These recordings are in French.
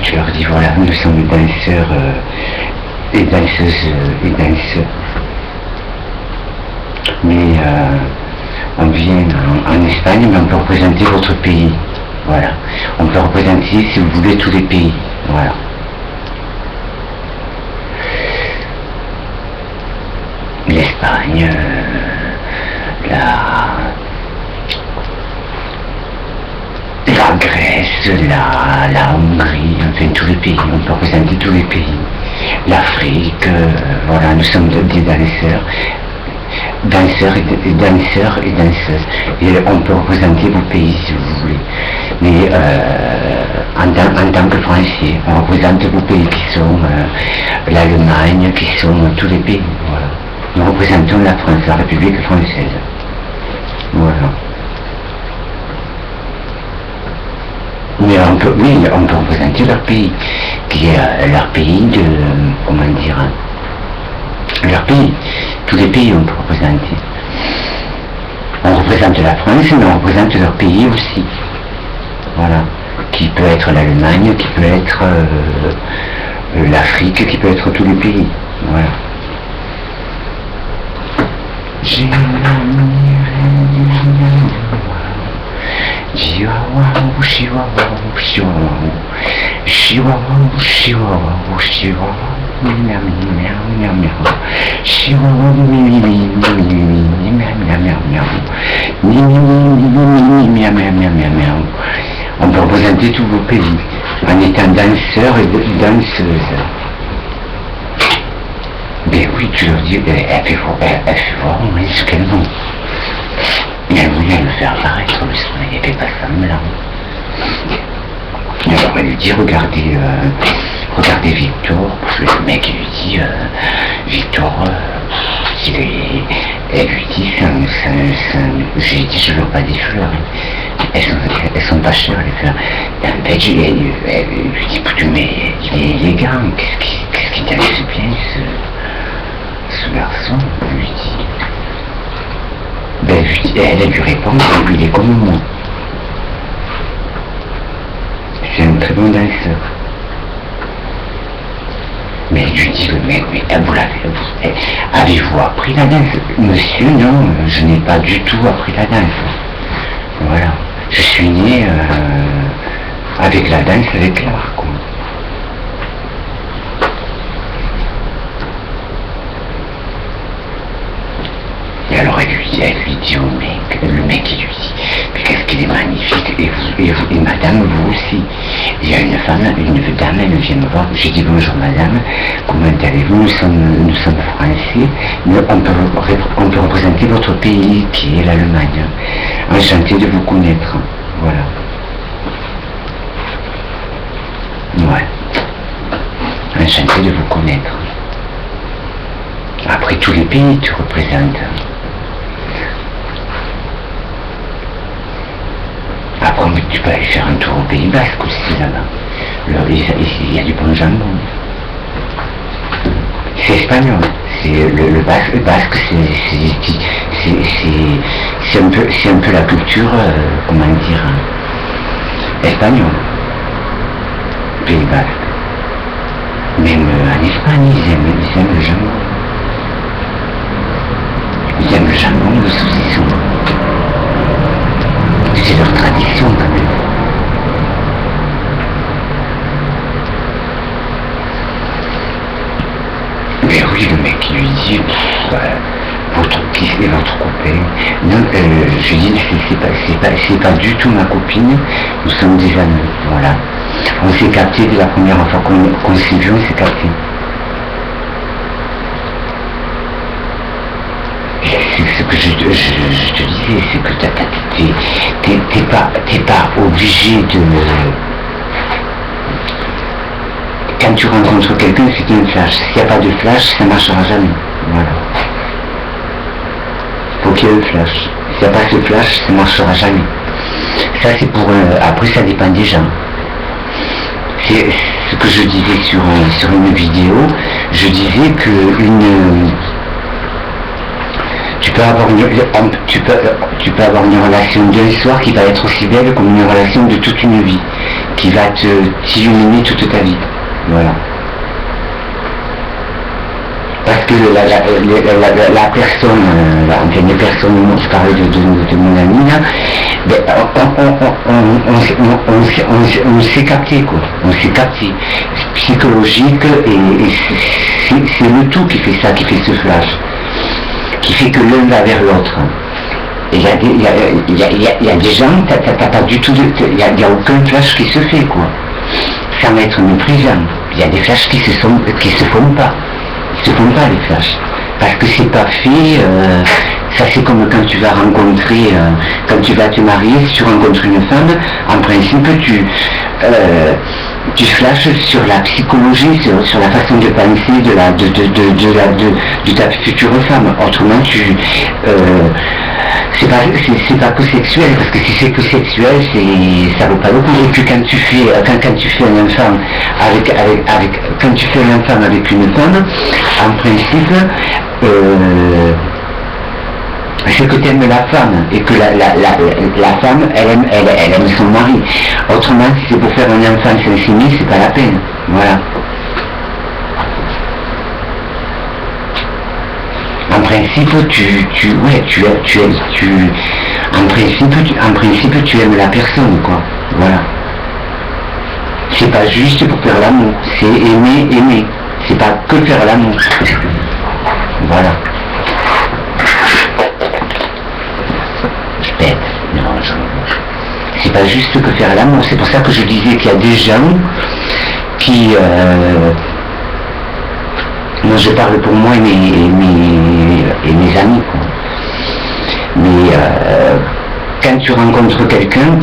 tu leur dis voilà, nous sommes des danseurs et danseuses et danseurs. Mais on vient en Espagne, mais on peut représenter votre pays. Voilà. On peut représenter, si vous voulez, tous les pays. Voilà. L'Espagne, la Grèce, la Hongrie, enfin tous les pays, on peut représenter tous les pays. L'Afrique, voilà, nous sommes des danseurs et danseuses. Et on peut représenter vos pays si vous voulez. Mais en tant que Français, on représente vos pays qui sont l'Allemagne, qui sont tous les pays. Voilà. Nous représentons la France, la République française. Voilà. Mais on peut représenter leur pays, qui est leur pays de, comment dire, leur pays. Tous les pays on peut représenter. On représente la France, mais on représente leur pays aussi. Voilà. Qui peut être l'Allemagne, qui peut être l'Afrique, qui peut être tous les pays. Voilà. On peut représenter tous vos pays en étant danseur et danseuse. Ben oui, tu leur dis, elle fait voir au moins ce qu'elle veut. Et elle voulait le faire paraître, mais elle ne fait pas semblant. Alors on va lui dire, regardez Victor, le mec il lui dit, Victor, elle lui dit, j'ai dit, je ne veux pas des fleurs. Elles sont pas chères les fleurs. Et en fait, elle lui dit, écoute, mais il est élégant, qu'est-ce qui t'amuse bien ce garçon, lui dit. Ben, elle lui répond, il est comme moi. C'est un très bon danseur. Mais je lui dis, mais avez-vous appris la danse? Monsieur, non, je n'ai pas du tout appris la danse. Voilà. Je suis né avec la danse, avec l'art, quoi. Et alors elle lui dit au mec, le mec il lui dit, mais qu'est-ce qu'il est magnifique, et madame, vous aussi. Il y a une dame, elle vient me voir, j'ai dit bonjour madame, comment allez-vous, nous sommes français, mais on peut représenter votre pays qui est l'Allemagne. Enchanté de vous connaître, voilà. Ouais. Enchanté de vous connaître. Après tous les pays tu représentes. Après tu peux aller faire un tour au Pays Basque aussi là-bas. Il y a du bon jambon. C'est espagnol. C'est le basque, c'est un peu la culture, comment dire, espagnole. Pays Basque. Même en Espagne, ils aiment le jambon. Ils aiment le jambon, le saucisson. C'est leur tradition quand même. Mais oui, le mec il lui dit, votre fils et votre copain. Non, je dis, c'est pas du tout ma copine, nous sommes des amis, voilà. On s'est capté dès la première fois qu'on s'est vu, on s'est capté. Ce que je te disais, c'est que t'es pas obligé de... Quand tu rencontres quelqu'un, c'est un flash. S'il n'y a pas de flash, ça ne marchera jamais. Voilà. Faut qu'il y ait le flash. S'il n'y a pas de flash, ça ne marchera jamais. Ça, c'est pour... après, ça dépend des gens. C'est ce que je disais sur une vidéo. Je disais que tu peux avoir une relation d'un soir qui va être aussi belle comme une relation de toute une vie, qui va t'illuminer toute ta vie. Voilà. Parce que la personne, enfin les personnes dont je parlais de mon ami là, ben, on s'est capté quoi, on s'est capté, psychologique et c'est le tout qui fait ça, qui fait ce flash, qui fait que l'un va vers l'autre. Et il y a des gens, t'as pas du tout, il y a aucun flash qui se fait quoi, sans être méprisant. Il y a des flashs qui se font pas. Ils se font pas les flashs parce que c'est pas fait. Ça c'est comme quand tu vas rencontrer, quand tu vas te marier, si tu rencontres une femme, en principe tu flashes sur la psychologie, sur la façon de penser de ta future femme. Autrement c'est pas que sexuel, parce que si c'est que sexuel, ça vaut pas le coup. Et puis quand tu fais un enfant quand tu fais un enfant avec une femme, en principe, c'est que tu aimes la femme et que la femme elle aime son mari. Autrement, si c'est pour faire un enfant s'inséminer, c'est pas la peine. Voilà. En principe, en principe, tu aimes la personne, quoi. Voilà. C'est pas juste pour faire l'amour, c'est aimer. C'est pas que faire l'amour. Voilà. Je pète. Non, c'est pas juste que faire l'amour. C'est pour ça que je disais qu'il y a des gens qui... Moi je parle pour moi et mes amis, quoi. Mais quand tu rencontres quelqu'un,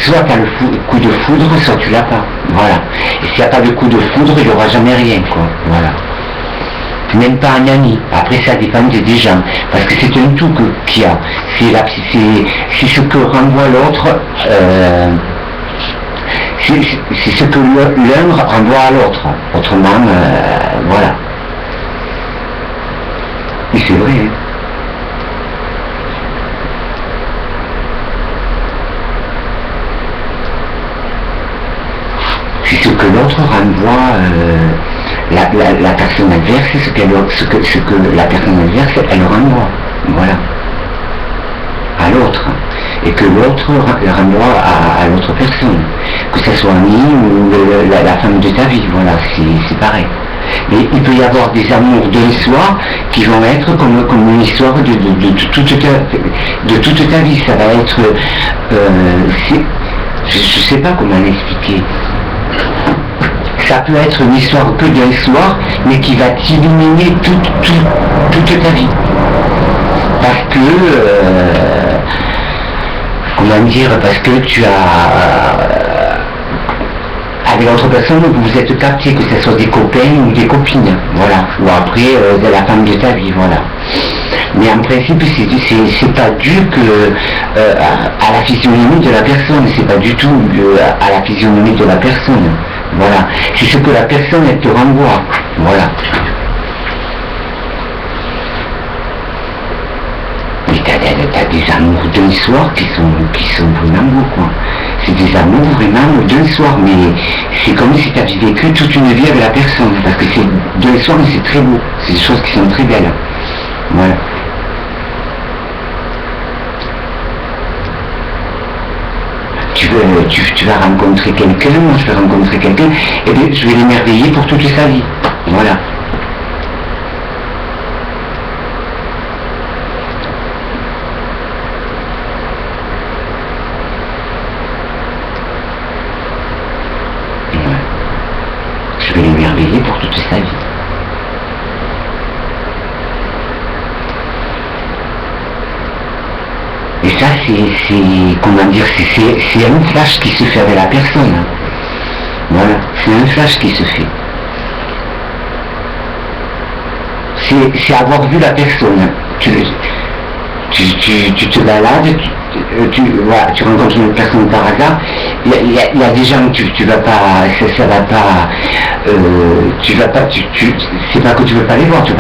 soit tu as le coup de foudre, soit tu l'as pas. Voilà. Et s'il n'y a pas de coup de foudre, il n'y aura jamais rien, quoi. Voilà. Même pas un ami. Après ça dépend des gens. Parce que c'est un tout qu'il y a. C'est ce que renvoie l'autre. C'est ce que l'un renvoie à l'autre. Autrement, voilà. Et c'est vrai. Hein. C'est ce que l'autre renvoie, la personne adverse, ce que la personne adverse, elle renvoie. Voilà. À l'autre. Et que l'autre renvoie à l'autre personne. Que ce soit ami ou la femme de ta vie, voilà, c'est pareil. Mais il peut y avoir des amours d'un soir qui vont être comme une histoire de toute ta vie. Ça va être... je sais pas comment l'expliquer. Ça peut être une histoire que d'un soir, mais qui va t'illuminer toute ta vie. Parce que... comment dire, parce que tu as... avec l'autre personne, vous vous êtes capté, que ce soit des copains ou des copines, voilà. Ou après, de la femme de ta vie, voilà. Mais en principe, c'est pas dû que à la physionomie de la personne, c'est pas du tout à la physionomie de la personne, voilà. C'est ce que la personne, elle te renvoie, voilà. T'as des amours d'un soir qui sont vraiment beaux, quoi. C'est des amours vraiment d'un soir, mais c'est comme si tu avais vécu toute une vie avec la personne, parce que c'est d'un soir, mais c'est très beau, c'est des choses qui sont très belles. Voilà. Tu vas rencontrer quelqu'un, moi je vais rencontrer quelqu'un, et bien je vais l'émerveiller pour toute sa vie. Voilà. Je vais l'émerveiller pour toute sa vie. Et ça, c'est comment dire, c'est un flash qui se fait avec la personne. Voilà, c'est un flash qui se fait. C'est avoir vu la personne. Tu te balades, tu rencontres une personne par hasard, il y a des gens que tu vas pas, ça va pas, c'est pas que tu veux pas les voir, tu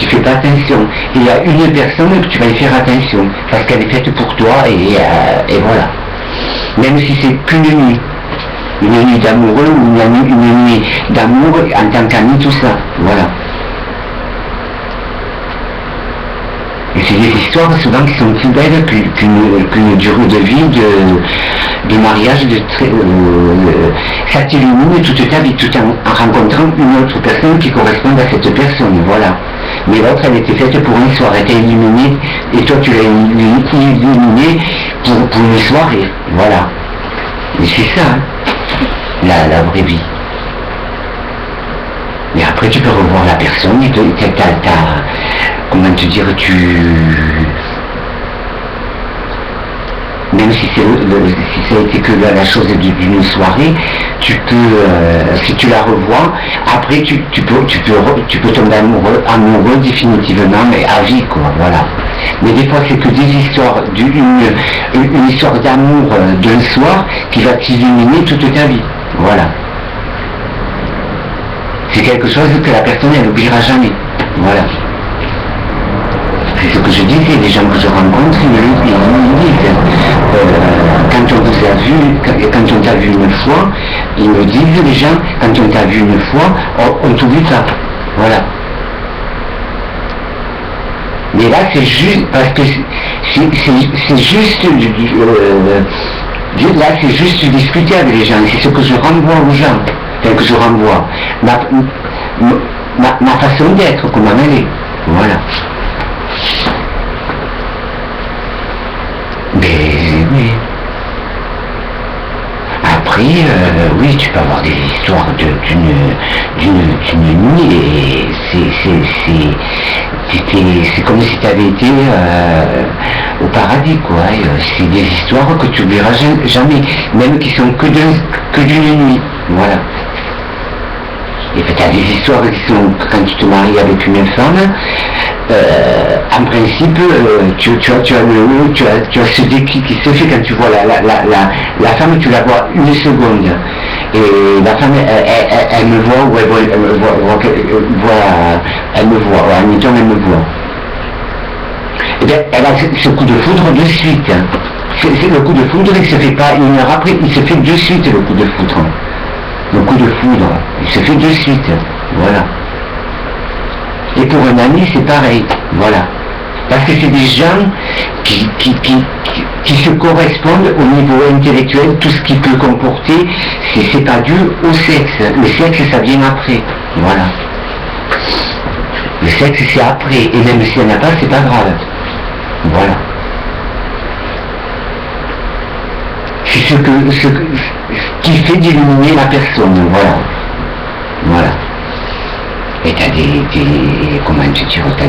fais pas attention. Et il y a une personne que tu vas y faire attention, parce qu'elle est faite pour toi, et voilà. Même si c'est qu'une nuit. Une nuit d'amoureux ou une nuit d'amour en tant qu'ami, tout ça. Voilà. Et c'est des histoires souvent qui sont plus belles qu'une durée de vie de mariage. Ça t'illumine toute ta vie, tout en rencontrant une autre personne qui correspond à cette personne. Voilà. Mais l'autre, elle était faite pour une soirée, elle était illuminée, et toi tu l'as illuminée pour une soirée. Voilà. Et c'est ça, hein, la vraie vie. Et après tu peux revoir la personne et comment te dire, même si ça a été que la chose d'une soirée, tu peux, si tu la revois, après tu peux tomber amoureux définitivement, mais à vie, quoi, voilà. Mais des fois c'est que des histoires, une histoire d'amour d'un soir qui va t'illuminer toute ta vie, voilà. C'est quelque chose que la personne elle n'oubliera jamais, voilà. C'est ce que je disais, les gens que je rencontre, ils me disent, quand on t'a vu une fois, ils me disent, les gens, quand on t'a vu une fois, on t'oublie pas, voilà. Mais là, c'est juste, parce que c'est juste, là, c'est juste discuter avec les gens, c'est ce que je renvoie aux gens, enfin que je renvoie, ma façon d'être, comment elle est, voilà. Mais après, oui, tu peux avoir des histoires d'une nuit et c'est comme si tu avais été au paradis, quoi. C'est des histoires que tu oublieras jamais, même qui sont que d'une nuit, voilà. Et tu as des histoires qui sont, quand tu te maries avec une femme, en principe, tu as ce déclic qui se fait quand tu vois la femme, tu la vois une seconde. Et la femme, elle me voit, ou elle me voit, admettons, elle me voit. Et bien, elle a ce coup de foudre de suite. Hein. C'est le coup de foudre, il se fait pas une heure après, il se fait de suite le coup de foudre. Le coup de foudre, il se fait de suite, voilà. Et pour un ami, c'est pareil, voilà. Parce que c'est des gens qui se correspondent au niveau intellectuel, tout ce qui peut comporter, c'est pas dû au sexe. Le sexe, ça vient après, voilà. Le sexe, c'est après, et même si elle n'a pas, c'est pas grave, voilà. C'est ce qui fait d'illuminer la personne, voilà. Voilà. Et t'as comment te dire, t'as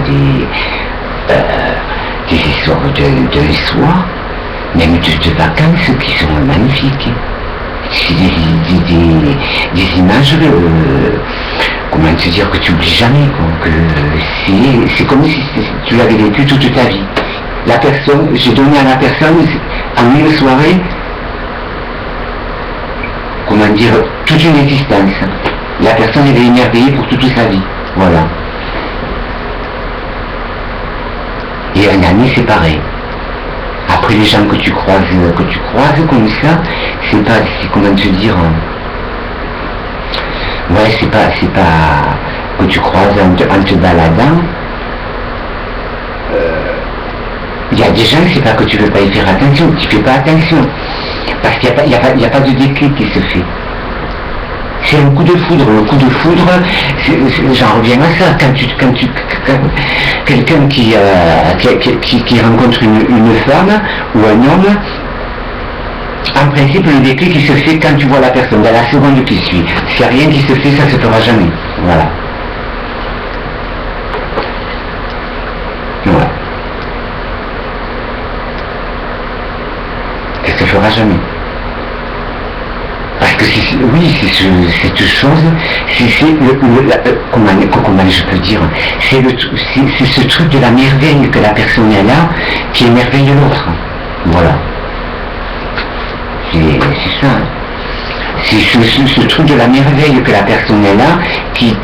des histoires d'un soir, même de vacances qui sont magnifiques. C'est des images, comment te dire, que tu oublies jamais, quoi. Que c'est comme si tu l'avais vécu toute ta vie. La personne, j'ai donné à la personne, en une soirée, comment dire, toute une existence. La personne elle est émerveillée pour toute sa vie. Voilà. Et un ami, c'est pareil. Après, les gens que tu croises comme ça, c'est pas, comment te dire, ouais, c'est pas que tu croises en te baladant. Il y a des gens, c'est pas que tu veux pas y faire attention, tu fais pas attention. Parce qu'il n'y a pas de déclic qui se fait. C'est un coup de foudre. Le coup de foudre, j'en reviens à ça. Quand quelqu'un qui rencontre une femme ou un homme, en principe, le déclic qui se fait quand tu vois la personne, dans la seconde qui suit. S'il n'y a rien qui se fait, ça ne se fera jamais. Voilà. Voilà. Ça ne se fera jamais. Parce que oui, c'est cette chose, comment je peux dire, c'est ce truc de la merveille que la personne est là, qui émerveille l'autre. Voilà. C'est ça. C'est ce truc de la merveille que la personne est là, qui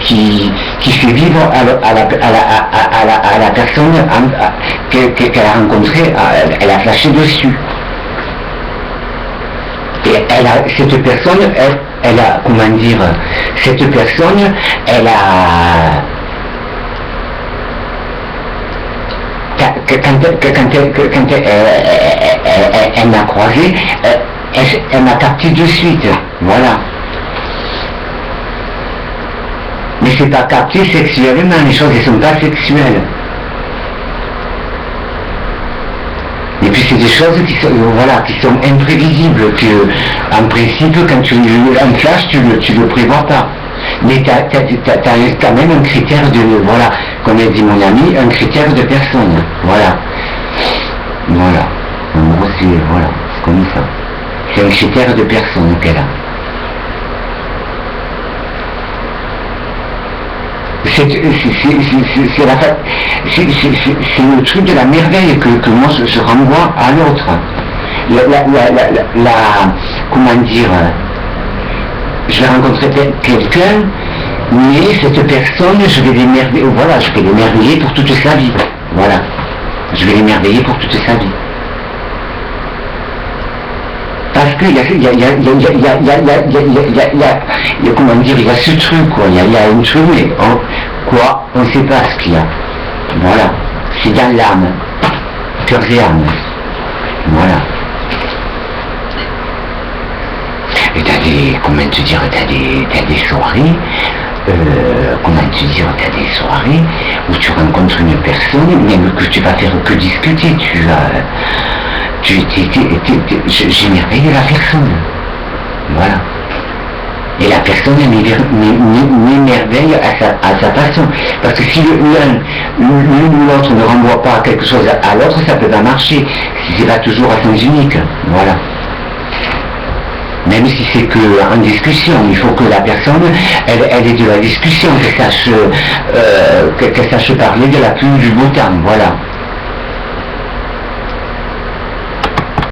fait vivre à la personne qu'elle a rencontrée, elle a flashé dessus. Et cette personne, elle a, comment dire, cette personne, elle a, quand elle m'a croisé, elle m'a capté de suite, voilà. Mais c'est pas capté sexuellement, les choses ne sont pas sexuelles. Et puis c'est des choses qui sont, voilà, qui sont imprévisibles, que en principe quand tu un flash tu le prévois pas. Mais t'as quand même un critère de, voilà, comme a dit mon ami, un critère de personne, voilà. Voilà. En gros c'est, voilà, c'est comme ça. C'est un critère de personne qu'elle a. C'est le truc de la merveille que moi je renvoie à l'autre. Comment dire, je vais rencontrer quelqu'un, mais cette personne, je vais l'émerveiller, voilà, je vais l'émerveiller pour toute sa vie. Voilà. Je vais l'émerveiller pour toute sa vie. Parce qu'il y a, comment dire, il y a ce truc, quoi, il y a un truc, mais on ne sait pas ce qu'il y a. Voilà, c'est dans l'âme, cœur et âme. Voilà. Et t'as des, comment te dire, t'as des soirées, comment te dire, t'as des soirées où tu rencontres une personne, même que tu vas faire que discuter, tu vas... j'émerveille la personne. Voilà. Et la personne m'émerveille à sa façon. Parce que si l'un ou l'autre ne renvoie pas quelque chose à l'autre, ça peut pas marcher. Si c'est pas toujours à sens unique. Voilà. Même si c'est que en discussion, il faut que la personne, elle ait de la discussion, qu'elle sache parler de la pluie du beau temps. Voilà.